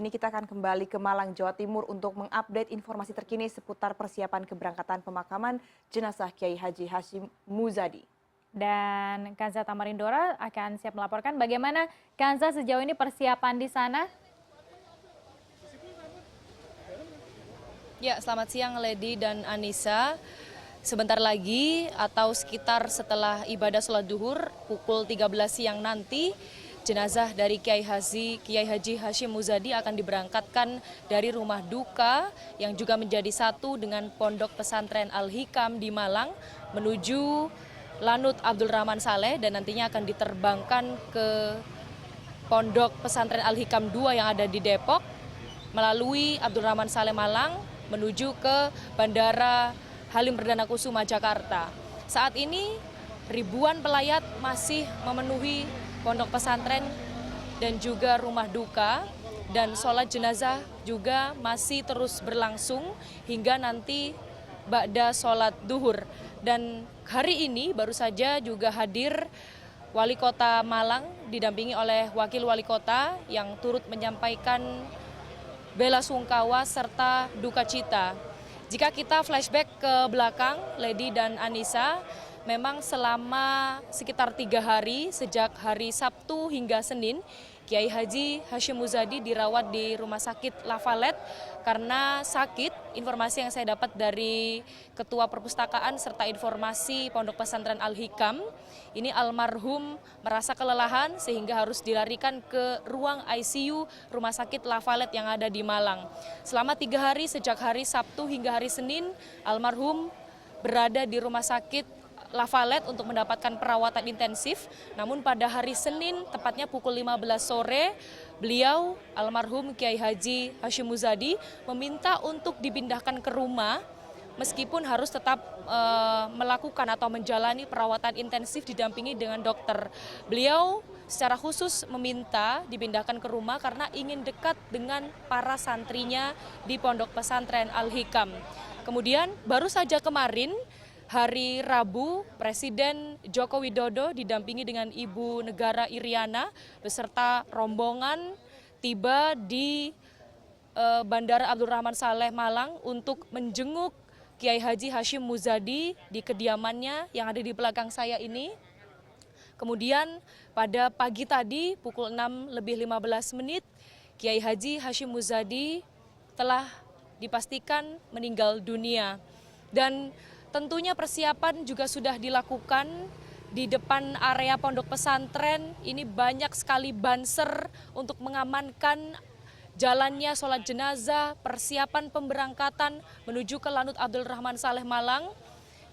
Ini kita akan kembali ke Malang, Jawa Timur untuk mengupdate informasi terkini seputar persiapan keberangkatan pemakaman jenazah Kiai Haji Hashim Muzadi. Dan Kanza Tamarindora akan siap melaporkan bagaimana Kanza sejauh ini persiapan di sana. Ya, selamat siang Lady dan Anissa. Sebentar lagi atau sekitar setelah ibadah sholat duhur pukul 13 siang nanti, jenazah dari Kiai Haji Hashim Muzadi akan diberangkatkan dari rumah duka yang juga menjadi satu dengan Pondok Pesantren Al-Hikam di Malang menuju Lanut Abdul Rahman Saleh dan nantinya akan diterbangkan ke Pondok Pesantren Al-Hikam 2 yang ada di Depok melalui Abdul Rahman Saleh Malang menuju ke Bandara Halim Perdana Kusuma Jakarta. Saat ini ribuan pelayat masih memenuhi pondok pesantren dan juga rumah duka, dan sholat jenazah juga masih terus berlangsung hingga nanti ba'da sholat duhur. Dan hari ini baru saja juga hadir Wali Kota Malang didampingi oleh Wakil Wali Kota yang turut menyampaikan bela sungkawa serta duka cita. Jika kita flashback ke belakang, Lady dan Anissa, memang selama sekitar 3 hari sejak hari Sabtu hingga Senin, Kiai Haji Hashim Muzadi dirawat di Rumah Sakit Lafalet karena sakit. Informasi yang saya dapat dari Ketua Perpustakaan serta informasi Pondok Pesantren Al-Hikam, ini almarhum merasa kelelahan sehingga harus dilarikan ke ruang ICU Rumah Sakit Lafalet yang ada di Malang. Selama 3 hari sejak hari Sabtu hingga hari Senin, almarhum berada di Rumah Sakit Lafalet untuk mendapatkan perawatan intensif. Namun pada hari Senin, tepatnya pukul 15 sore, beliau almarhum Kiai Haji Hashim Muzadi meminta untuk dipindahkan ke rumah meskipun harus tetap melakukan atau menjalani perawatan intensif didampingi dengan dokter. Beliau secara khusus meminta dipindahkan ke rumah karena ingin dekat dengan para santrinya di Pondok Pesantren Al-Hikam. Kemudian baru saja kemarin hari Rabu, Presiden Joko Widodo didampingi dengan Ibu Negara Iriana beserta rombongan tiba di Bandara Abdul Rahman Saleh Malang untuk menjenguk Kiai Haji Hashim Muzadi di kediamannya yang ada di belakang saya ini. Kemudian pada pagi tadi pukul 6:15 Kiai Haji Hashim Muzadi telah dipastikan meninggal dunia. Dan tentunya persiapan juga sudah dilakukan di depan area pondok pesantren. Ini banyak sekali banser untuk mengamankan jalannya sholat jenazah, persiapan pemberangkatan menuju ke Lanut Abdul Rahman Saleh Malang.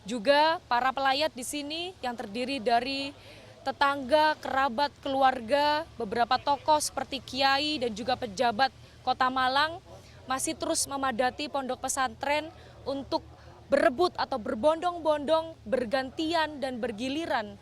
Juga para pelayat di sini yang terdiri dari tetangga, kerabat, keluarga, beberapa tokoh seperti kiai dan juga pejabat Kota Malang masih terus memadati pondok pesantren untuk berebut atau berbondong-bondong, bergantian dan bergiliran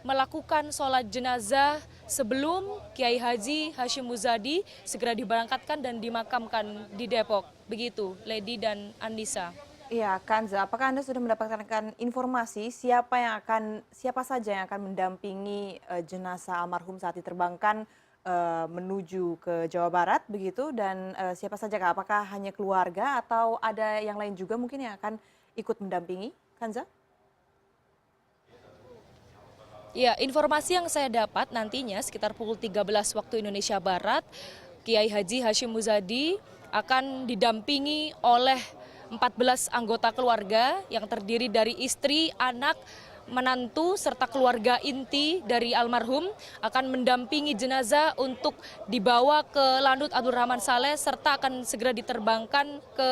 melakukan sholat jenazah sebelum Kiai Haji Hashim Muzadi segera diberangkatkan dan dimakamkan di Depok. Begitu, Lady dan Anissa. Iya, Kanza, apakah Anda sudah mendapatkan informasi siapa saja yang akan mendampingi jenazah almarhum saat diterbangkan menuju ke Jawa Barat begitu, dan siapa saja, apakah hanya keluarga atau ada yang lain juga mungkin yang akan ikut mendampingi, Kanza? Ya, informasi yang saya dapat nantinya sekitar pukul 13 waktu Indonesia Barat, Kiai Haji Hashim Muzadi akan didampingi oleh 14 anggota keluarga yang terdiri dari istri, anak, menantu, serta keluarga inti dari almarhum akan mendampingi jenazah untuk dibawa ke Lanut Abdul Rahman Saleh serta akan segera diterbangkan ke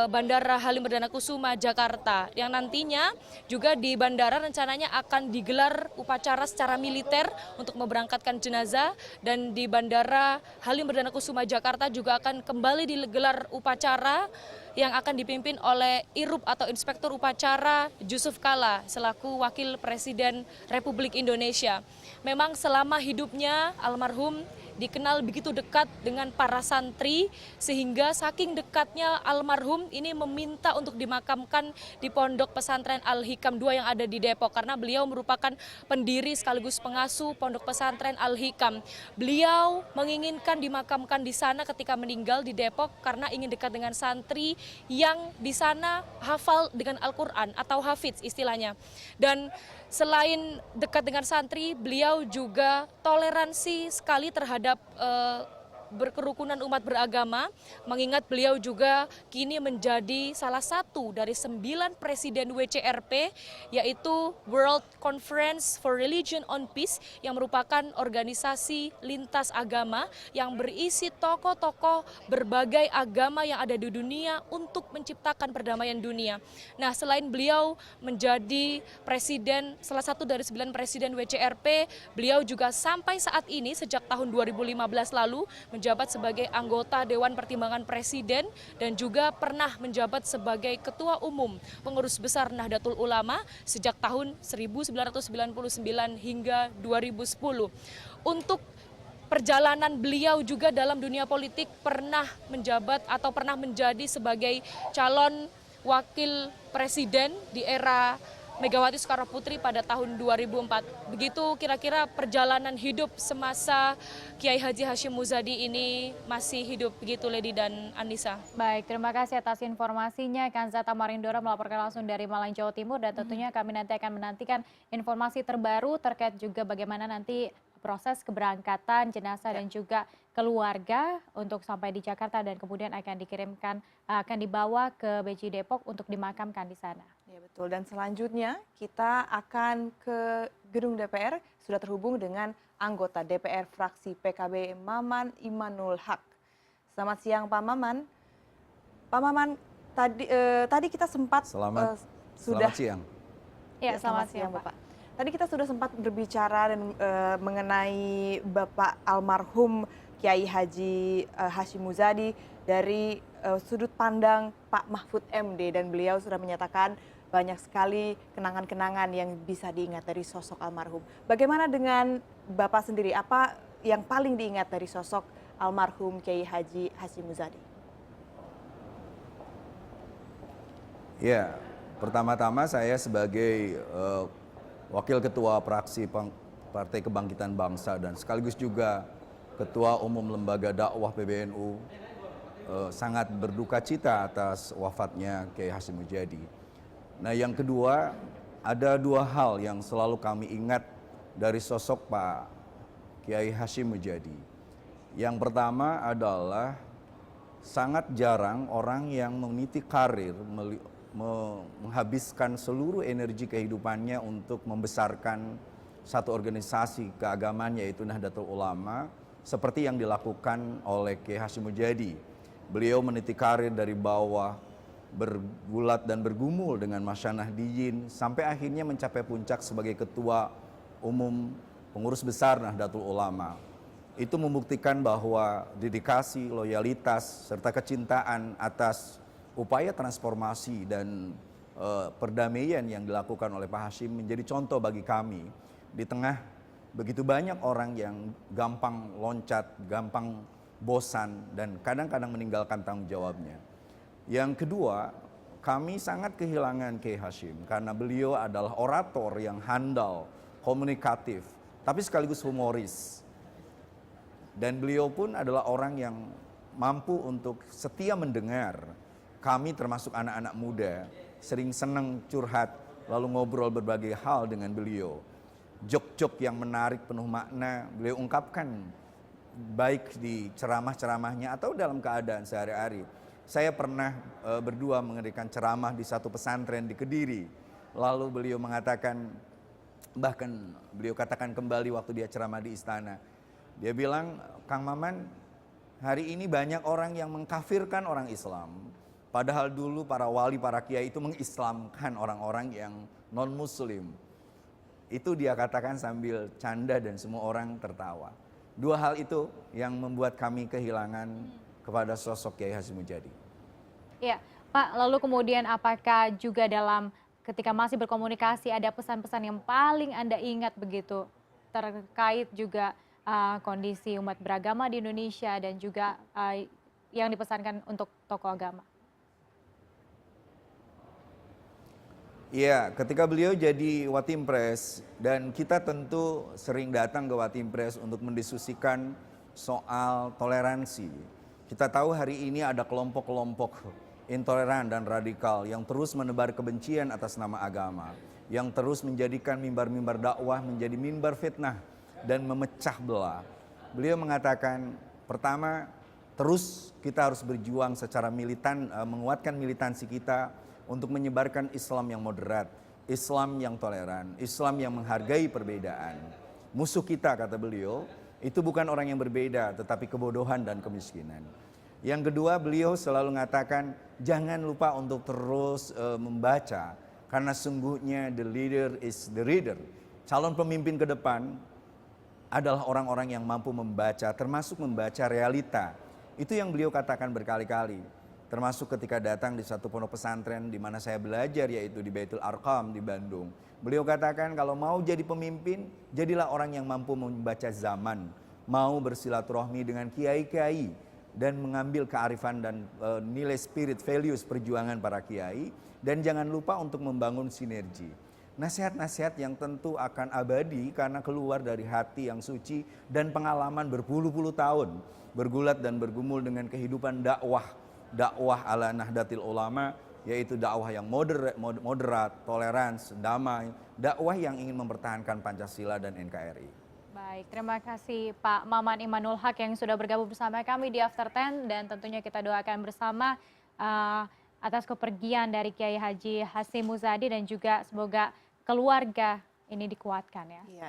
Bandara Halim Perdana Kusuma Jakarta, yang nantinya juga di bandara rencananya akan digelar upacara secara militer untuk memberangkatkan jenazah, dan di Bandara Halim Perdana Kusuma Jakarta juga akan kembali digelar upacara yang akan dipimpin oleh Irup atau Inspektur Upacara Jusuf Kalla selaku Wakil Presiden Republik Indonesia. Memang selama hidupnya almarhum dikenal begitu dekat dengan para santri, sehingga saking dekatnya almarhum ini meminta untuk dimakamkan di Pondok Pesantren Al-Hikam II yang ada di Depok, karena beliau merupakan pendiri sekaligus pengasuh Pondok Pesantren Al-Hikam. Beliau menginginkan dimakamkan di sana ketika meninggal di Depok karena ingin dekat dengan santri yang di sana hafal dengan Al-Quran atau hafidz istilahnya. Dan selain dekat dengan santri, beliau juga toleransi sekali terhadap berkerukunan umat beragama, mengingat beliau juga kini menjadi salah satu dari 9 presiden WCRP, yaitu World Conference for Religion on Peace, yang merupakan organisasi lintas agama yang berisi tokoh-tokoh berbagai agama yang ada di dunia untuk menciptakan perdamaian dunia. Nah, selain beliau menjadi presiden, salah satu dari 9 presiden WCRP, beliau juga sampai saat ini sejak tahun 2015 lalu menjabat sebagai anggota Dewan Pertimbangan Presiden dan juga pernah menjabat sebagai Ketua Umum Pengurus Besar Nahdlatul Ulama sejak tahun 1999 hingga 2010. Untuk perjalanan beliau juga dalam dunia politik pernah menjabat atau pernah menjadi sebagai calon wakil presiden di era Megawati Soekarno Putri pada tahun 2004. Begitu kira-kira perjalanan hidup semasa Kiai Haji Hashim Muzadi ini masih hidup, begitu Lady dan Anissa. Baik, terima kasih atas informasinya. Kanza Tamarindora melaporkan langsung dari Malang, Jawa Timur, dan tentunya kami nanti akan menantikan informasi terbaru terkait juga bagaimana nanti proses keberangkatan jenazah dan juga keluarga untuk sampai di Jakarta dan kemudian akan dibawa ke BJ Depok untuk dimakamkan di sana. Ya betul, dan selanjutnya kita akan ke gedung DPR, sudah terhubung dengan anggota DPR fraksi PKB Maman Imanul Haq. Selamat siang Pak Maman. Pak Maman, tadi kita sempat Selamat siang. Ya, selamat siang Bapak. Tadi kita sudah sempat berbicara dan mengenai Bapak almarhum Kiai Haji Hashim Muzadi dari sudut pandang Pak Mahfud MD, dan beliau sudah menyatakan banyak sekali kenangan-kenangan yang bisa diingat dari sosok almarhum. Bagaimana dengan Bapak sendiri? Apa yang paling diingat dari sosok almarhum Kiai Haji Hashim Muzadi? Ya, pertama-tama saya sebagai Wakil Ketua Fraksi Partai Kebangkitan Bangsa dan sekaligus juga Ketua Umum Lembaga Dakwah PBNU sangat berduka cita atas wafatnya Kiai Hashim Muzadi. Nah, yang kedua, ada dua hal yang selalu kami ingat dari sosok Pak Kiai Hashim Muzadi. Yang pertama adalah sangat jarang orang yang meniti karir, menghabiskan seluruh energi kehidupannya untuk membesarkan satu organisasi keagamaan yaitu Nahdlatul Ulama seperti yang dilakukan oleh Kiai Hashim Muzadi. Beliau meniti karir dari bawah, bergulat dan bergumul dengan masyarakat Nahdiyin sampai akhirnya mencapai puncak sebagai Ketua Umum Pengurus Besar Nahdlatul Ulama. Itu membuktikan bahwa dedikasi, loyalitas, serta kecintaan atas upaya transformasi dan perdamaian yang dilakukan oleh Pak Hashim menjadi contoh bagi kami di tengah begitu banyak orang yang gampang loncat, gampang bosan, dan kadang-kadang meninggalkan tanggung jawabnya. Yang kedua, kami sangat kehilangan Kiai Hashim karena beliau adalah orator yang handal, komunikatif, tapi sekaligus humoris. Dan beliau pun adalah orang yang mampu untuk setia mendengar. Kami termasuk anak-anak muda sering senang curhat lalu ngobrol berbagai hal dengan beliau. Jok-jok yang menarik penuh makna beliau ungkapkan baik di ceramah-ceramahnya atau dalam keadaan sehari-hari. Saya pernah berdua mengadakan ceramah di satu pesantren di Kediri. Lalu beliau mengatakan, bahkan beliau katakan kembali waktu dia ceramah di istana. Dia bilang, Kang Maman, hari ini banyak orang yang mengkafirkan orang Islam. Padahal dulu para wali, para kiai itu mengislamkan orang-orang yang non-muslim. Itu dia katakan sambil canda dan semua orang tertawa. Dua hal itu yang membuat kami kehilangan kepada sosok Kiai Hashim Muzadi. Ya, Pak, lalu kemudian apakah juga dalam ketika masih berkomunikasi ada pesan-pesan yang paling Anda ingat begitu terkait juga kondisi umat beragama di Indonesia dan juga yang dipesankan untuk tokoh agama. Iya, ketika beliau jadi Watimpres dan kita tentu sering datang ke Watimpres untuk mendiskusikan soal toleransi. Kita tahu hari ini ada kelompok-kelompok intoleran dan radikal yang terus menebar kebencian atas nama agama, yang terus menjadikan mimbar-mimbar dakwah menjadi mimbar fitnah dan memecah belah. Beliau mengatakan, pertama, terus kita harus berjuang secara militan, menguatkan militansi kita untuk menyebarkan Islam yang moderat, Islam yang toleran, Islam yang menghargai perbedaan. Musuh kita, kata beliau, itu bukan orang yang berbeda, tetapi kebodohan dan kemiskinan. Yang kedua, beliau selalu mengatakan, jangan lupa untuk terus membaca, karena sungguhnya the leader is the reader. Calon pemimpin ke depan adalah orang-orang yang mampu membaca, termasuk membaca realita. Itu yang beliau katakan berkali-kali. Termasuk ketika datang di satu pondok pesantren di mana saya belajar, yaitu di Baitul Arqam di Bandung. Beliau katakan kalau mau jadi pemimpin, jadilah orang yang mampu membaca zaman, mau bersilaturahmi dengan kiai-kiai dan mengambil kearifan dan nilai spirit, values perjuangan para kiai, dan jangan lupa untuk membangun sinergi. Nasihat-nasihat yang tentu akan abadi karena keluar dari hati yang suci dan pengalaman berpuluh-puluh tahun bergulat dan bergumul dengan kehidupan dakwah ala Nahdlatul Ulama, yaitu dakwah yang moderat, tolerans, damai, dakwah yang ingin mempertahankan Pancasila dan NKRI. Baik, terima kasih Pak Maman Imanul Haq yang sudah bergabung bersama kami di After 10 dan tentunya kita doakan bersama atas kepergian dari Kiai Haji Hasyim Muzadi dan juga semoga keluarga ini dikuatkan ya. Iya.